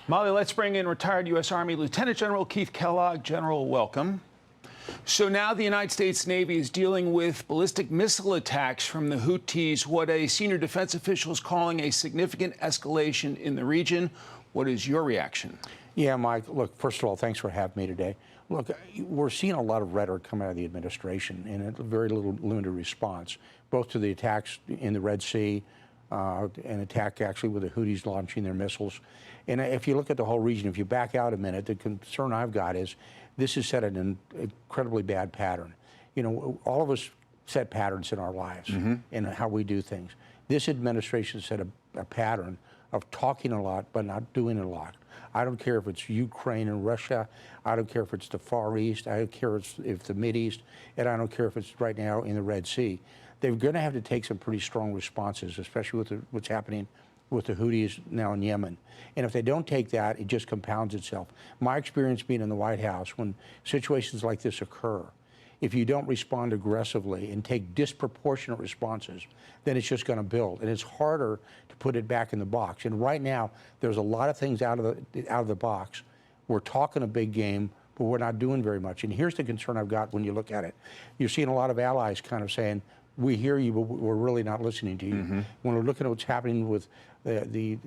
Molly, let's bring in retired U.S. Army Lieutenant General Keith Kellogg. General, welcome. So now the United States Navy is dealing with ballistic missile attacks from the Houthis, what a senior defense official is calling a significant escalation in the region. What is your reaction? Yeah, Mike, look, first of all, thanks for having me today. Look, we're seeing a lot of rhetoric come out of the administration and a very limited response, both to the attacks in the Red Sea, an attack actually with the Houthis launching their missiles. And if you look at the whole region, if you back out a minute, the concern I've got is this is set in an incredibly bad pattern. You know, all of us set patterns in our lives and how we do things. This administration set a pattern of talking a lot but not doing a lot. I don't care if it's Ukraine and Russia. I don't care if it's the Far East. I don't care if it's the Mideast. And I don't care if it's right now in the Red Sea. They're going to have to take some pretty strong responses, especially with what's happening with the Houthis now in Yemen. And if they don't take that, it just compounds itself. My experience being in the White House, when situations like this occur, if you don't respond aggressively and take disproportionate responses, then it's just going to build. And it's harder to put it back in the box. And right now, there's a lot of things out of the box. We're talking a big game, but we're not doing very much. And here's the concern I've got when you look at it. You're seeing a lot of allies kind of saying, we hear you, but we're really not listening to you. When we're looking at what's happening with the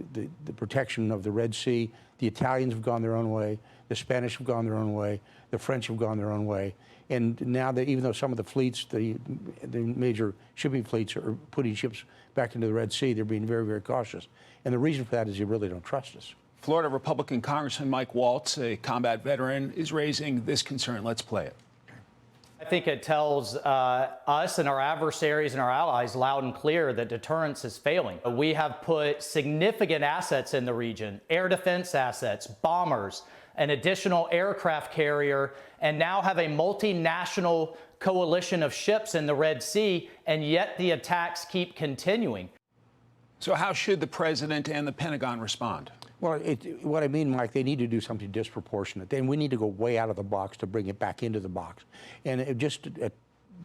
protection of the Red Sea, the Italians have gone their own way, the Spanish have gone their own way, the French have gone their own way. And now that even though some of the fleets, the major shipping fleets are putting ships back into the Red Sea, they're being very, very cautious. And the reason for that is you really don't trust us. Florida Republican Congressman Mike Waltz, a combat veteran, is raising this concern. Let's play it. I think it tells us and our adversaries and our allies loud and clear that deterrence is failing. We have put significant assets in the region, air defense assets, bombers, an additional aircraft carrier, and now have a multinational coalition of ships in the Red Sea, and yet the attacks keep continuing. So how should the president and the Pentagon respond? Well, what I mean, Mike, they need to do something disproportionate. Then we need to go way out of the box to bring it back into the box. And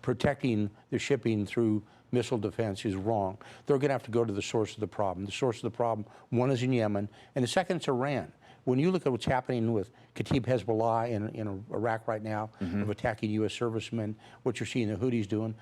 protecting the shipping through missile defense is wrong. They're going to have to go to the source of the problem. The source of the problem, one is in Yemen, and the second is Iran. When you look at what's happening with Kataib Hezbollah in Iraq right now, of attacking U.S. servicemen, what you're seeing the Houthis doing,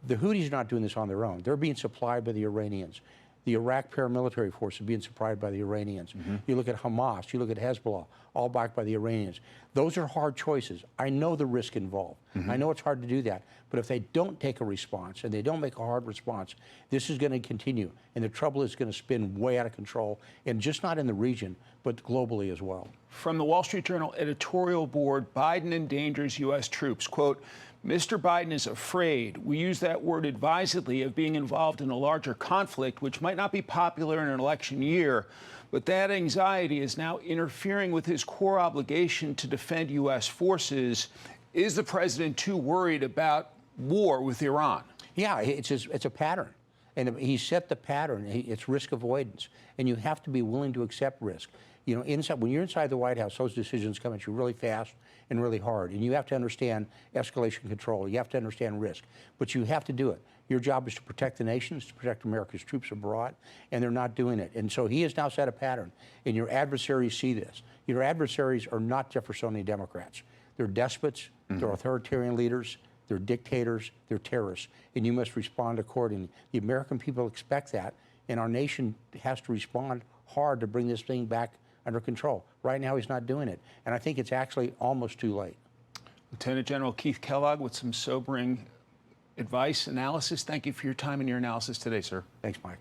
the Houthis are not doing this on their own. They're being supplied by the Iranians. The Iraq paramilitary force is being supplied by the Iranians. You look at Hamas, you look at Hezbollah, all backed by the Iranians. Those are hard choices. I know the risk involved. I know it's hard to do that. But if they don't take a response and they don't make a hard response, this is going to continue. And the trouble is going to spin way out of control, and just not in the region, but globally as well. From the Wall Street Journal editorial board, Biden endangers U.S. troops. Quote, Mr. Biden is afraid, we use that word advisedly, of being involved in a larger conflict, which might not be popular in an election year, but that anxiety is now interfering with his core obligation to defend U.S. forces. Is the president too worried about war with Iran? Yeah, it's a pattern. And he set the pattern. It's risk avoidance. And you have to be willing to accept risk. You know, when you're inside the White House, those decisions come at you really fast and really hard. And you have to understand escalation control. You have to understand risk. But you have to do it. Your job is to protect the nation, is to protect America's troops abroad, and they're not doing it. And so he has now set a pattern. And your adversaries see this. Your adversaries are not Jeffersonian Democrats. They're despots. They're authoritarian leaders. They're dictators. They're terrorists. And you must respond accordingly. The American people expect that. And our nation has to respond hard to bring this thing back under control. Right now, he's not doing it. And I think it's actually almost too late. Lieutenant General Keith Kellogg with some sobering advice, analysis. Thank you for your time and your analysis today, sir. Thanks, Mike.